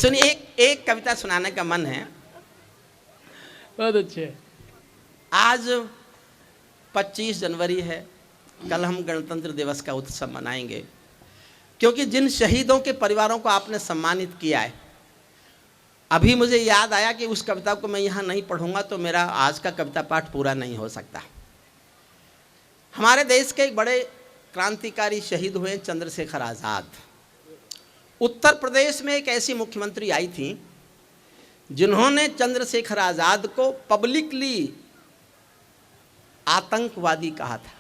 सुनिए, एक कविता सुनाने का मन है। बहुत अच्छे। आज 25 जनवरी है, कल हम गणतंत्र दिवस का उत्सव मनाएंगे, क्योंकि जिन शहीदों के परिवारों को आपने सम्मानित किया है, अभी मुझे याद आया कि उस कविता को मैं यहाँ नहीं पढ़ूंगा तो मेरा आज का कविता पाठ पूरा नहीं हो सकता। हमारे देश के एक बड़े क्रांतिकारी शहीद हुए चंद्रशेखर आज़ाद। उत्तर प्रदेश में एक ऐसी मुख्यमंत्री आई थी जिन्होंने चंद्रशेखर आज़ाद को पब्लिकली आतंकवादी कहा था।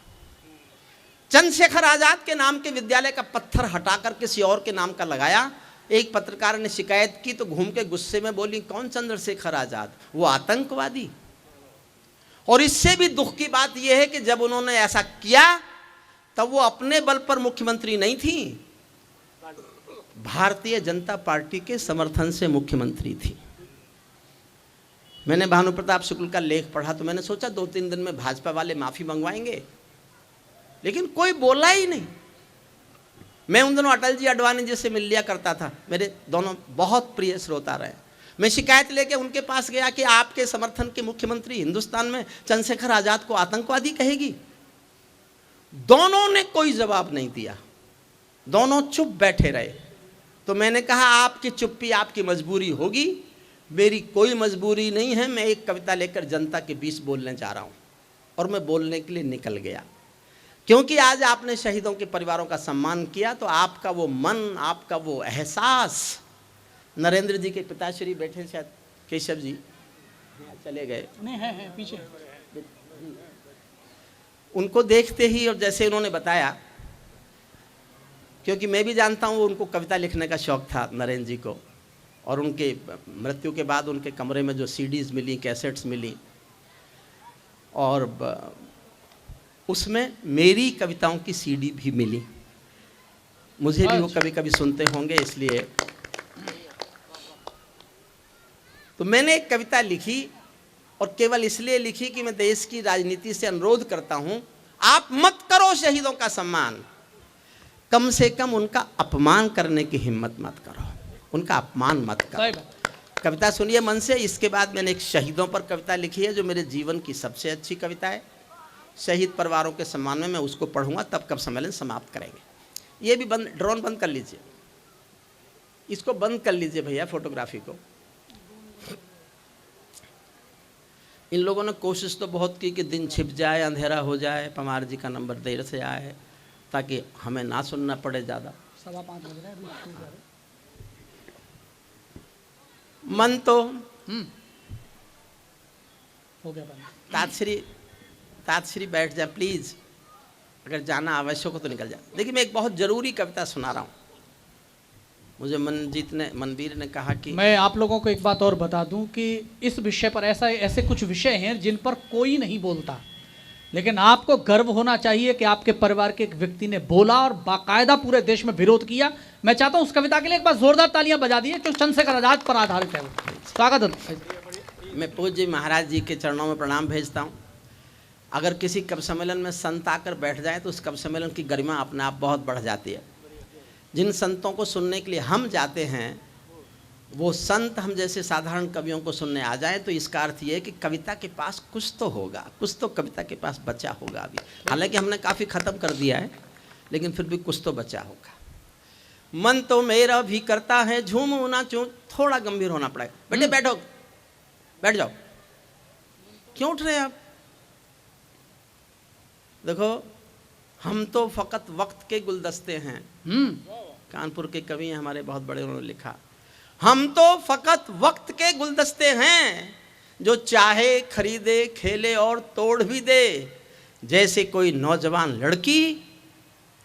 चंद्रशेखर आज़ाद के नाम के विद्यालय का पत्थर हटाकर किसी और के नाम का लगाया। एक पत्रकार ने शिकायत की तो घूम के गुस्से में बोली, कौन चंद्रशेखर आज़ाद, वो आतंकवादी। और इससे भी दुख की बात यह है कि जब उन्होंने ऐसा किया तब वो अपने बल पर मुख्यमंत्री नहीं थी, भारतीय जनता पार्टी के समर्थन से मुख्यमंत्री थी। मैंने भानु प्रताप शुक्ल का लेख पढ़ा तो मैंने सोचा 2-3 दिन में भाजपा वाले माफी मंगवाएंगे, लेकिन कोई बोला ही नहीं। मैं उन दिनों अटल जी अडवाणी जी से मिल लिया करता था, मेरे दोनों बहुत प्रिय श्रोता रहे। मैं शिकायत लेके उनके पास गया कि आपके समर्थन के मुख्यमंत्री हिंदुस्तान में चंद्रशेखर आज़ाद को आतंकवादी कहेगी। दोनों ने कोई जवाब नहीं दिया, दोनों चुप बैठे रहे। तो मैंने कहा, आपकी चुप्पी आपकी मजबूरी होगी, मेरी कोई मजबूरी नहीं है। मैं एक कविता लेकर जनता के बीच बोलने जा रहा हूँ। और मैं बोलने के लिए निकल गया, क्योंकि आज आपने शहीदों के परिवारों का सम्मान किया तो आपका वो मन, आपका वो एहसास। नरेंद्र जी के पिताश्री बैठे, शायद केशव जी चले गए, नहीं है पीछे। उनको देखते ही और जैसे उन्होंने बताया, क्योंकि मैं भी जानता हूँ उनको कविता लिखने का शौक़ था नरेंद्र जी को, और उनके मृत्यु के बाद उनके कमरे में जो सीडीज़ मिली, कैसेट्स मिली, और उसमें मेरी कविताओं की सीडी भी मिली। मुझे भी वो कभी कभी सुनते होंगे, इसलिए तो मैंने एक कविता लिखी, और केवल इसलिए लिखी कि मैं देश की राजनीति से अनुरोध करता हूं, आप मत करो शहीदों का सम्मान, कम से कम उनका अपमान करने की हिम्मत मत करो, उनका अपमान मत करो। कविता सुनिए मन से। इसके बाद मैंने एक शहीदों पर कविता लिखी है जो मेरे जीवन की सबसे अच्छी कविता है। शहीद परिवारों के सम्मान में मैं उसको पढ़ूंगा, तब कब सम्मेलन समाप्त करेंगे। ये भी बंद, ड्रोन बंद कर लीजिए, इसको बंद कर लीजिए भैया, फोटोग्राफी को। इन लोगों ने कोशिश तो बहुत की कि दिन छिप जाए, अंधेरा हो जाए, पवार जी का नंबर देर से आए ताकि हमें ना सुनना पड़े ज़्यादा। 5:15 बज रहे हैं। मन तो हो गया। ताजश्री बैठ जाए प्लीज़, अगर जाना आवश्यक हो तो निकल जाए। देखिए, मैं एक बहुत ज़रूरी कविता सुना रहा हूँ। मुझे मनवीर ने कहा कि मैं आप लोगों को एक बात और बता दूं कि इस विषय पर ऐसे कुछ विषय हैं जिन पर कोई नहीं बोलता, लेकिन आपको गर्व होना चाहिए कि आपके परिवार के एक व्यक्ति ने बोला और बाकायदा पूरे देश में विरोध किया। मैं चाहता हूं उस कविता के लिए एक बार जोरदार तालियां बजा दीजिए, जो चंद्रशेखर आज़ाद पर आधारित है। स्वागत है। मैं पूज्य महाराज जी के चरणों में प्रणाम भेजता हूँ। अगर किसी कवि सम्मेलन में संत आकर बैठ जाए तो उस कवि सम्मेलन की गरिमा अपने आप बहुत बढ़ जाती है। जिन संतों को सुनने के लिए हम जाते हैं, वो संत हम जैसे साधारण कवियों को सुनने आ जाए तो इसका अर्थ ये है कि कविता के पास कुछ तो होगा, कुछ तो कविता के पास बचा होगा अभी। हालांकि हमने काफ़ी ख़त्म कर दिया है, लेकिन फिर भी कुछ तो बचा होगा। मन तो मेरा भी करता है झूमू ना चूं, थोड़ा गंभीर होना पड़ेगा। बेटे बैठो, बैठ जाओ, क्यों उठ रहे हैं आप? देखो, हम तो फ़कत वक्त के गुलदस्ते हैं। कानपुर के कवि हैं हमारे बहुत बड़े, उन्होंने लिखा, हम तो फ़कत वक्त के गुलदस्ते हैं, जो चाहे खरीदे, खेले और तोड़ भी दे, जैसे कोई नौजवान लड़की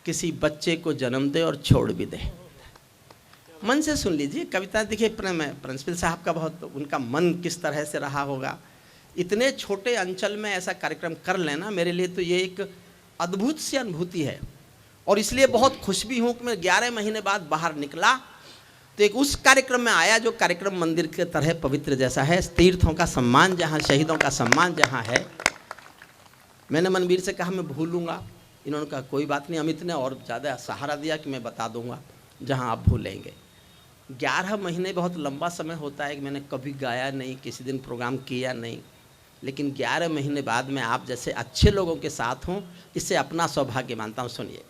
किसी बच्चे को जन्म दे और छोड़ भी दे। मन से सुन लीजिए कविता। देखिए, प्रिंसिपल साहब का बहुत, उनका मन किस तरह से रहा होगा। इतने छोटे अंचल में ऐसा कार्यक्रम कर लेना मेरे लिए तो ये एक अद्भुत सी अनुभूति है। और इसलिए बहुत खुश भी हूँ कि मैं 11 महीने बाद बाहर निकला तो एक उस कार्यक्रम में आया जो कार्यक्रम मंदिर के तरह पवित्र जैसा है, तीर्थों का सम्मान जहाँ, शहीदों का सम्मान जहाँ है। मैंने मनवीर से कहा मैं भूलूंगा, इन्होंने कहा कोई बात नहीं, अमित ने और ज़्यादा सहारा दिया कि मैं बता दूंगा जहाँ आप भूलेंगे। 11 महीने बहुत लंबा समय होता है कि मैंने कभी गाया नहीं, किसी दिन प्रोग्राम किया नहीं, लेकिन 11 महीने बाद मैं आप जैसे अच्छे लोगों के साथ हूँ, इससे अपना सौभाग्य मानता हूँ। सुनिए,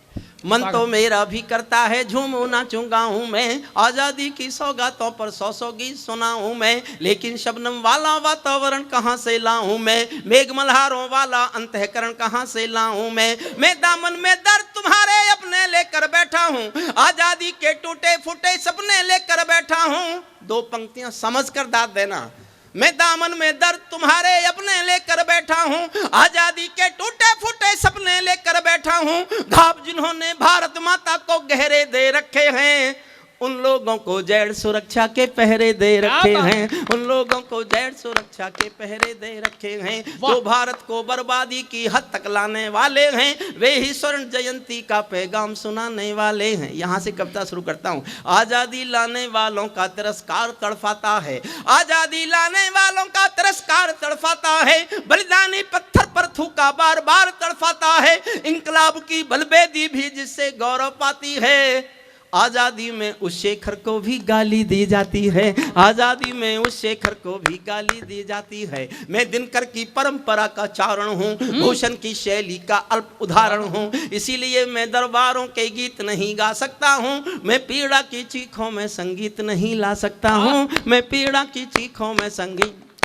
मन तो मेरा भी करता है झूमूं नाचूं गाऊं मैं, आज़ादी की सौगातों पर 100 गीत सुनाऊं मैं, लेकिन शबनम वाला वातावरण कहाँ से लाऊं मैं, मेघ मल्हारों वाला अंतःकरण कहाँ से लाऊं मैं दामन में दर्द तुम्हारे अपने लेकर बैठा हूँ, आज़ादी के टूटे फूटे सपने लेकर बैठा हूँ। 2 पंक्तियां समझ कर दाद देना। मैं दामन में दर्द तुम्हारे अपने लेकर बैठा हूँ, आजादी के टूटे फूटे सपने लेकर बैठा हूँ। घाव जिन्होंने भारत माता को गहरे दे रखे हैं, उन लोगों को जैड़ सुरक्षा के पहरे दे रखे हैं, उन लोगों को जैड़ सुरक्षा के पहरे दे रखे हैं, जो भारत को बर्बादी की हद तक लाने वाले हैं, वे ही स्वर्ण जयंती का पैगाम सुनाने वाले हैं। यहाँ से कविता शुरू करता हूँ। आजादी लाने वालों का तिरस्कार तड़फाता है, आजादी लाने वालों का तिरस्कार तड़फाता है, बलिदानी पत्थर पर थूका बार बार तड़फाता है, इंकलाब की बलबेदी भी जिससे गौरव पाती है। आजादी में उस शेखर को भी गाली दी जाती है, आजादी में उस शेखर को भी गाली दी जाती है। मैं दिनकर की परंपरा का चारण हूँ, भूषण की शैली का अल्प उदाहरण हूँ, इसीलिए मैं दरबारों के गीत नहीं गा सकता हूँ, मैं पीड़ा की चीखों में संगीत नहीं ला सकता हूँ, मैं पीड़ा की चीखों में संगीत।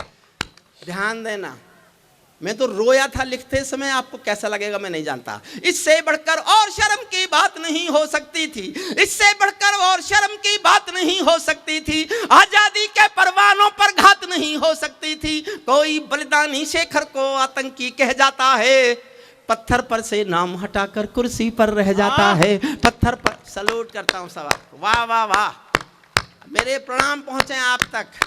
ध्यान देना, मैं तो रोया था लिखते समय, आपको कैसा लगेगा मैं नहीं जानता। इससे बढ़कर और शर्म की बात नहीं हो सकती थी, इससे बढ़कर और शर्म की बात नहीं हो सकती थी, आजादी के परवानों पर घात नहीं हो सकती थी। कोई बलिदानी शेखर को आतंकी कह जाता है, पत्थर पर से नाम हटाकर कुर्सी पर रह जाता है, पत्थर पर। सलूट करता हूँ सवाल, वाह वाह वाह, मेरे प्रणाम पहुंचे आप तक।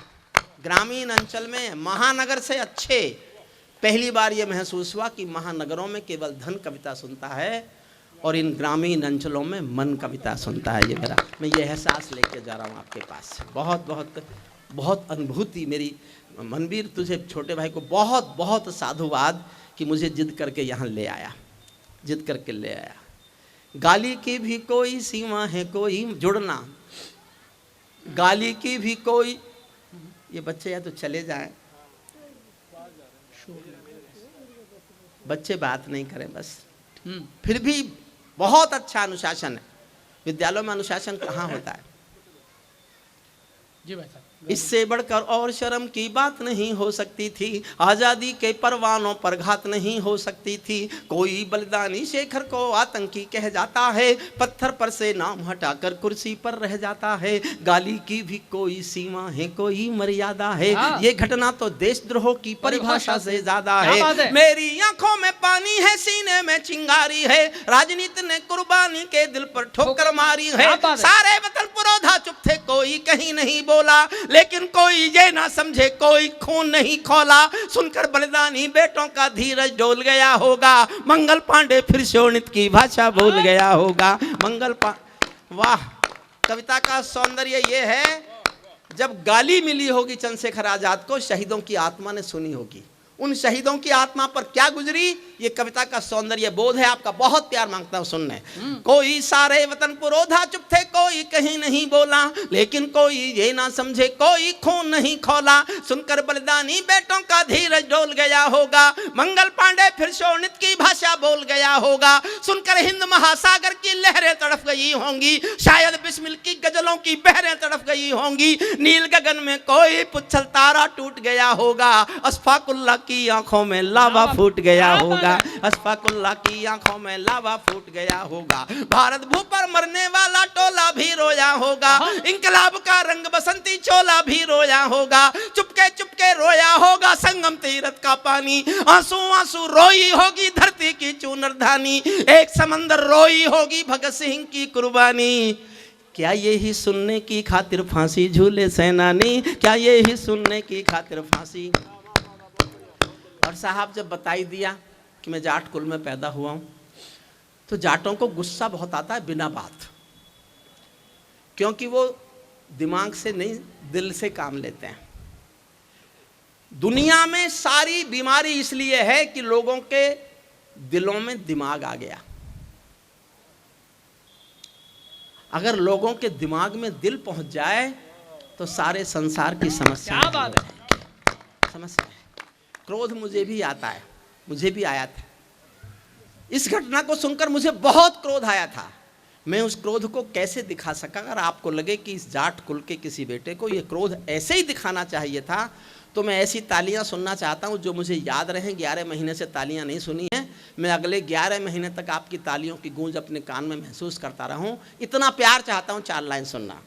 ग्रामीण अंचल में महानगर से अच्छे, पहली बार ये महसूस हुआ कि महानगरों में केवल धन कविता सुनता है और इन ग्रामीण अंचलों में मन कविता सुनता है। ये मेरा, मैं ये एहसास लेके जा रहा हूँ आपके पास। बहुत बहुत बहुत अनुभूति मेरी। मनवीर, तुझे छोटे भाई को बहुत बहुत साधुवाद कि मुझे जिद करके यहाँ ले आया, जिद करके ले आया। गाली की भी कोई सीमा है, कोई जुड़ना, गाली की भी कोई। ये बच्चे या तो चले जाएं, बच्चे बात नहीं करें बस। फिर भी बहुत अच्छा अनुशासन है। विद्यालयों में अनुशासन कहाँ होता है? जी भाई साहब। इससे बढ़कर और शर्म की बात नहीं हो सकती थी, आजादी के परवानों पर घात नहीं हो सकती थी। कोई बलिदानी शेखर को आतंकी कह जाता है, पत्थर पर से नाम हटाकर कुर्सी पर रह जाता है। गाली की भी कोई सीमा है, कोई मर्यादा है, ये घटना तो देशद्रोह की परिभाषा से ज्यादा है। मेरी आंखों में पानी है, सीने में चिंगारी है, राजनीति ने कुर्बानी के दिल पर ठोकर मारी है। सारे वतन पुरोधा चुप थे, कोई कहीं नहीं बोला, लेकिन कोई ये ना समझे कोई खून नहीं खोला। सुनकर बलिदानी बेटों का धीरज डोल गया होगा, मंगल पांडे फिर शोणित की भाषा भूल गया होगा। वाह, कविता का सौंदर्य ये है, जब गाली मिली होगी चंद्रशेखर आजाद को, शहीदों की आत्मा ने सुनी होगी, उन शहीदों की आत्मा पर क्या गुजरी, ये कविता का सौंदर्य बोध है। आपका बहुत प्यार मांगता हूं सुनने। कोई सारे वतन पुरोधा चुप थे, कोई कहीं नहीं बोला, लेकिन कोई ये ना समझे कोई खून नहीं खोला। सुनकर बलिदानी बेटों का धीरज डोल गया होगा, मंगल पांडे फिर शोणित की भाषा बोल गया होगा। सुनकर हिंद महासागर की लहरें तड़फ गई होंगी, शायद बिस्मिल की गजलों की बहरें तड़फ गई होंगी। नील गगन में कोई पुच्छल तारा टूट गया होगा, अशफाकुल्लाह की आंखों में लावा फूट गया होगा, अशफाकुल्लाह की आंखों में लावा फूट गया होगा। भारत भू पर मरने वाला टोला भी रोया होगा, इंकलाब का रंग बसंती चोला भी रोया होगा। चुपके चुपके रोया होगा संगम तीरथ का पानी, आंसू आंसू रोई होगी धरती की चूनरधानी। एक समंदर रोई होगी भगत सिंह की कुर्बानी। क्या यही सुनने की खातिर फांसी झूले सेनानी, क्या यही सुनने की खातिर फांसी। और साहब जब बताई दिया कि मैं जाट कुल में पैदा हुआ हूं, तो जाटों को गुस्सा बहुत आता है बिना बात, क्योंकि वो दिमाग से नहीं दिल से काम लेते हैं। दुनिया में सारी बीमारी इसलिए है कि लोगों के दिलों में दिमाग आ गया। अगर लोगों के दिमाग में दिल पहुंच जाए तो सारे संसार की समस्या क्या बात है, समस्या है। क्रोध मुझे भी आता है, मुझे भी आया था। इस घटना को सुनकर मुझे बहुत क्रोध आया था। मैं उस क्रोध को कैसे दिखा सका? अगर आपको लगे कि इस जाट कुल के किसी बेटे को ये क्रोध ऐसे ही दिखाना चाहिए था, तो मैं ऐसी तालियां सुनना चाहता हूं जो मुझे याद रहें। 11 महीने से तालियां नहीं सुनी हैं, मैं अगले 11 महीने तक आपकी तालियों की गूंज अपने कान में महसूस करता रहूं। इतना प्यार चाहता हूं। 4 लाइन सुनना।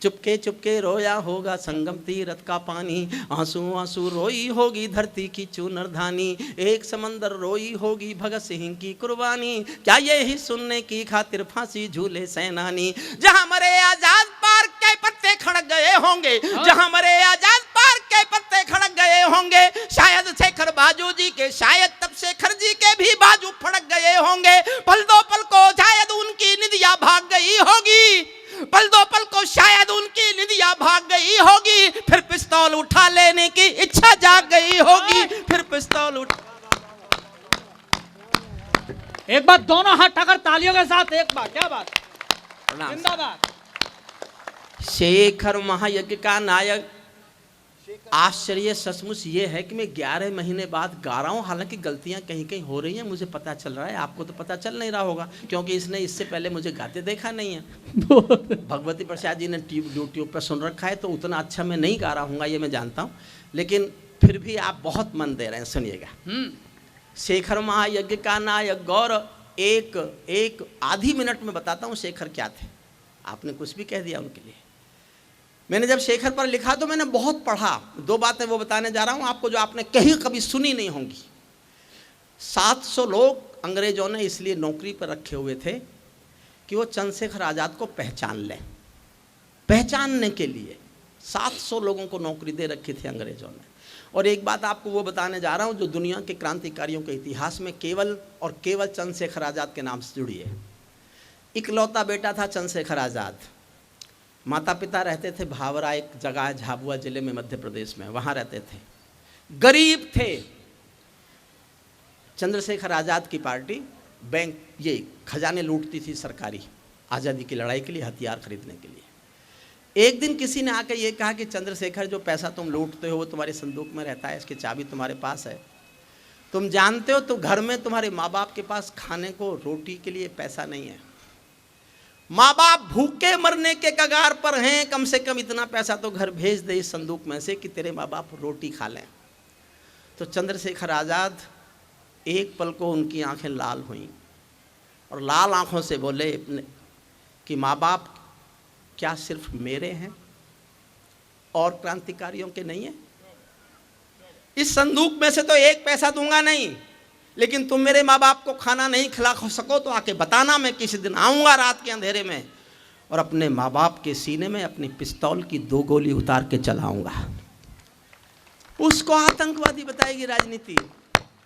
चुपके चुपके रोया होगा संगम तीरथ का पानी, आंसू आंसू रोई होगी धरती की चूनर धानी, एक समंदर रोई होगी भगत सिंह की कुर्बानी, क्या यही सुनने की खातिर फांसी झूले सैनानी। जहां मरे आजाद पार्क के पत्ते खड़क गए होंगे, जहां मरे आजाद पार्क के पत्ते खड़क गए होंगे, शायद शेखर बाजू जी के, शायद तब शेखर जी के भी बाजू फड़क गए होंगे। पल दो पल को शायद उनकी निदिया भाग गई होगी, पल दो पल को शायद उनकी निदिया भाग गई होगी, फिर पिस्तौल उठा लेने की इच्छा जाग गई होगी, फिर पिस्तौल एक बार दोनों हाथ ठकर तालियों के साथ एक बार, क्या बात, जिंदाबाद। शेखर महायज्ञ का नायक। आश्चर्य सचमुच ये है कि मैं 11 महीने बाद गा रहा हूँ, हालांकि गलतियां कहीं कहीं हो रही हैं, मुझे पता चल रहा है। आपको तो पता चल नहीं रहा होगा क्योंकि इसने इससे पहले मुझे गाते देखा नहीं है। भगवती प्रसाद जी ने यूट्यूब पर सुन रखा है, तो उतना अच्छा मैं नहीं गा रहा हूँ ये मैं जानता हूँ, लेकिन फिर भी आप बहुत मन दे रहे हैं, सुनिएगा। शेखर महायज्ञ का नायक गौर। एक आधी मिनट में बताता हूँ शेखर क्या थे। आपने कुछ भी कह दिया उनके लिए। मैंने जब शेखर पर लिखा तो मैंने बहुत पढ़ा। 2 बातें वो बताने जा रहा हूँ आपको जो आपने कहीं कभी सुनी नहीं होंगी। 700 लोग अंग्रेजों ने इसलिए नौकरी पर रखे हुए थे कि वो चंद्रशेखर आज़ाद को पहचान लें। पहचानने के लिए 700 लोगों को नौकरी दे रखी थी अंग्रेजों ने। और एक बात आपको वो बताने जा रहा हूँ जो दुनिया के क्रांतिकारियों के इतिहास में केवल और केवल चंद्रशेखर आज़ाद के नाम से जुड़ी है। इकलौता बेटा था चंद्रशेखर आज़ाद। माता पिता रहते थे भावरा, एक जगह है झाबुआ जिले में मध्य प्रदेश में, वहाँ रहते थे। गरीब थे। चंद्रशेखर आज़ाद की पार्टी बैंक ये खजाने लूटती थी सरकारी, आज़ादी की लड़ाई के लिए हथियार खरीदने के लिए। एक दिन किसी ने आकर ये कहा कि चंद्रशेखर, जो पैसा तुम लूटते हो वो तुम्हारे संदूक में रहता है, इसकी चाबी तुम्हारे पास है। तुम जानते हो तो घर में तुम्हारे माँ बाप के पास खाने को रोटी के लिए पैसा नहीं है, माँ बाप भूखे मरने के कगार पर हैं, कम से कम इतना पैसा तो घर भेज दे इस संदूक में से कि तेरे माँ बाप रोटी खा लें। तो चंद्रशेखर आज़ाद एक पल को उनकी आंखें लाल हुईं और लाल आंखों से बोले कि माँ बाप क्या सिर्फ मेरे हैं और क्रांतिकारियों के नहीं है? इस संदूक में से तो एक पैसा दूंगा नहीं, लेकिन तुम मेरे माँ बाप को खाना नहीं खिला सको तो आके बताना, मैं किसी दिन आऊँगा रात के अंधेरे में और अपने माँ बाप के सीने में अपनी पिस्तौल की 2 गोली उतार के चलाऊँगा। उसको आतंकवादी बताएगी राजनीति,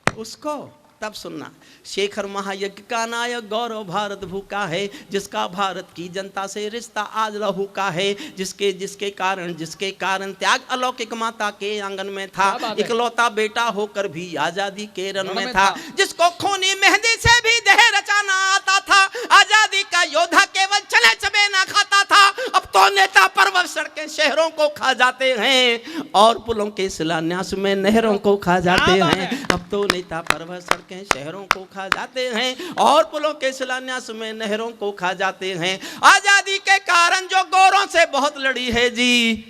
उसको। तब सुनना, शेखर महायज्ञ का नायक गौरव भारत भूखा है, जिसका भारत की जनता से रिश्ता आज लहू का है, जिसके कारण त्याग अलौकिक माता के आंगन में था, इकलौता बेटा होकर भी आजादी के रण में था, जिसको खूनी मेहंदी से भी देह रचाना आता था, आजादी का योद्धा केवल चले चबे ना खाता था। अब तो नेता पर्वत सड़कें शहरों को खा जाते हैं और पुलों के शिलान्यास में नहरों को खा जाते हैं। अब तो नेता पर्वत सड़कें शहरों को खा जाते हैं और पुलों के शिलान्यास में नहरों को खा जाते हैं। आजादी के कारण जो गोरों से बहुत लड़ी है जी,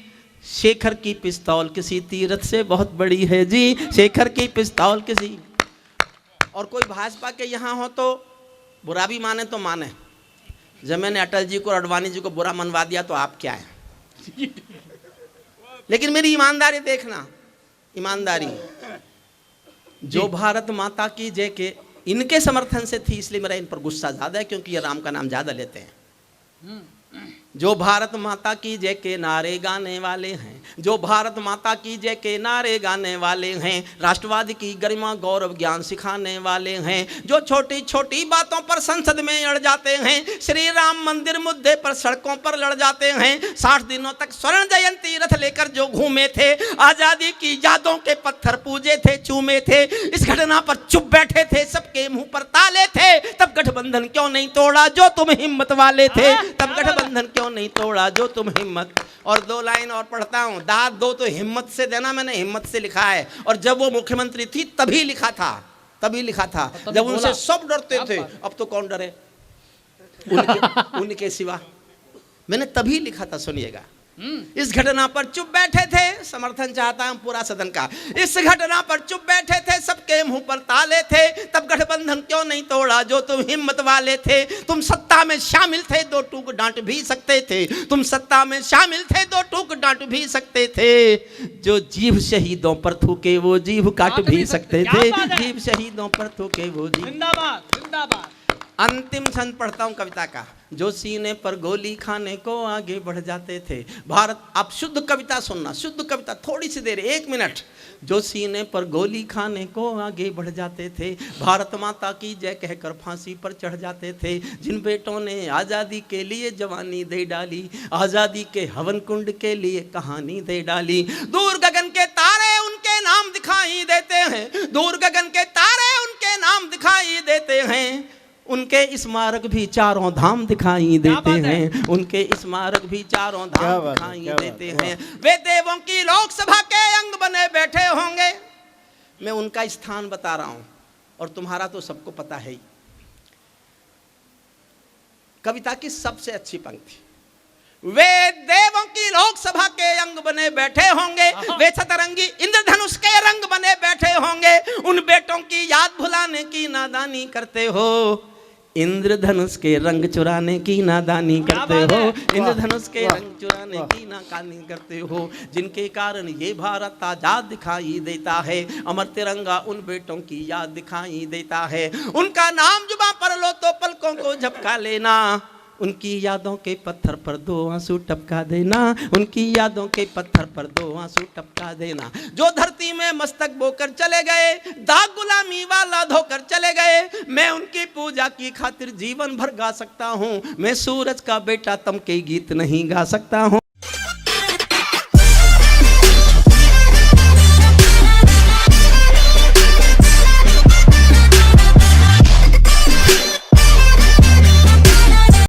शेखर की पिस्तौल किसी तीरथ से बहुत बड़ी है जी, शेखर की पिस्तौल किसी। और कोई भाजपा के यहाँ हो तो बुरा भी माने तो माने। जब मैंने अटल जी को और अडवाणी जी को बुरा मनवा दिया तो आप क्या है? लेकिन मेरी ईमानदारी देखना, ईमानदारी जो भारत माता की जय के इनके समर्थन से थी, इसलिए मेरा इन पर गुस्सा ज़्यादा है क्योंकि ये राम का नाम ज़्यादा लेते हैं। जो भारत माता की जय के नारे गाने वाले हैं, जो भारत माता की जय के नारे गाने वाले हैं, राष्ट्रवाद की गरिमा गौरव ज्ञान सिखाने वाले हैं, जो छोटी छोटी बातों पर संसद में अड़ जाते हैं, श्री राम मंदिर मुद्दे पर सड़कों पर लड़ जाते हैं, 60 दिनों तक स्वर्ण जयंती रथ लेकर जो घूमे थे, आजादी की यादों के पत्थर पूजे थे, चूमे थे, इस घटना पर चुप बैठे थे, सबके मुंह पर ताले थे, तब गठबंधन क्यों नहीं तोड़ा जो तुम हिम्मत वाले थे, तब गठबंधन क्यों नहीं तोड़ा जो तुम हिम्मत। और 2 लाइन और पढ़ता हूं, दाद दो तो हिम्मत से देना, मैंने हिम्मत से लिखा है, और जब वो मुख्यमंत्री थी तभी लिखा था, तभी लिखा था, जब उनसे सब डरते थे, अब तो कौन डरे उनके सिवा, मैंने तभी लिखा था, सुनिएगा। इस घटना पर चुप बैठे थे, समर्थन चाहता हूं पूरा सदन का, इस घटना पर चुप बैठे थे, सबके मुंह पर ताले थे, तब गठबंधन क्यों नहीं तोड़ा जो तुम हिम्मत वाले थे, तुम सत्ता में शामिल थे, 2 टूक डांट भी सकते थे, तुम सत्ता में शामिल थे, 2 टूक डांट भी सकते थे, जो जीभ शहीदों पर थूके वो जीभ काट भी सकते थे, जीभ शहीदों पर थूके वो जीभ। जिंदाबाद जिंदाबाद। अंतिम छंद पढ़ता हूं कविता का, जो सीने पर गोली खाने को आगे बढ़ जाते थे भारत। आप शुद्ध कविता सुनना, शुद्ध कविता, थोड़ी सी देर, 1 मिनट। जो सीने पर गोली खाने को आगे बढ़ जाते थे, भारत माता की जय कहकर फांसी पर चढ़ जाते थे, जिन बेटों ने आज़ादी के लिए जवानी दे डाली, आज़ादी के हवन कुंड के लिए कहानी दे डाली, दूर गगन के तारे उनके नाम दिखाई देते हैं, दूर गगन के तारे उनके नाम दिखाई देते हैं, उनके स्मारक भी चारों धाम दिखाई देते हैं, उनके स्मारक भी चारों धाम दिखाई देते हैं, वे देवों की लोकसभा के अंग बने बैठे होंगे। मैं उनका स्थान बता रहा हूं, और तुम्हारा तो सबको पता है ही। कविता की सबसे अच्छी पंक्ति, वे देवों की लोकसभा के अंग बने बैठे होंगे, वे सतरंगी इंद्रधनुष के रंग बने बैठे होंगे, उन बेटों की याद भुलाने की नादानी करते हो, इंद्रधनुष के रंग चुराने की नादानी करते हो, इंद्रधनुष के रंग चुराने की नाकानी करते हो, जिनके कारण ये भारत आजाद दिखाई देता है, अमर तिरंगा उन बेटों की याद दिखाई देता है, उनका नाम जुबां पर लो तो पलकों को झपका लेना, उनकी यादों के पत्थर पर 2 आंसू टपका देना, उनकी यादों के पत्थर पर 2 आंसू टपका देना, जो धरती में मस्तक बोकर चले गए, दाग गुलामी वाला धोकर चले गए, मैं उनकी पूजा की खातिर जीवन भर गा सकता हूँ, मैं सूरज का बेटा तम के गीत नहीं गा सकता हूँ।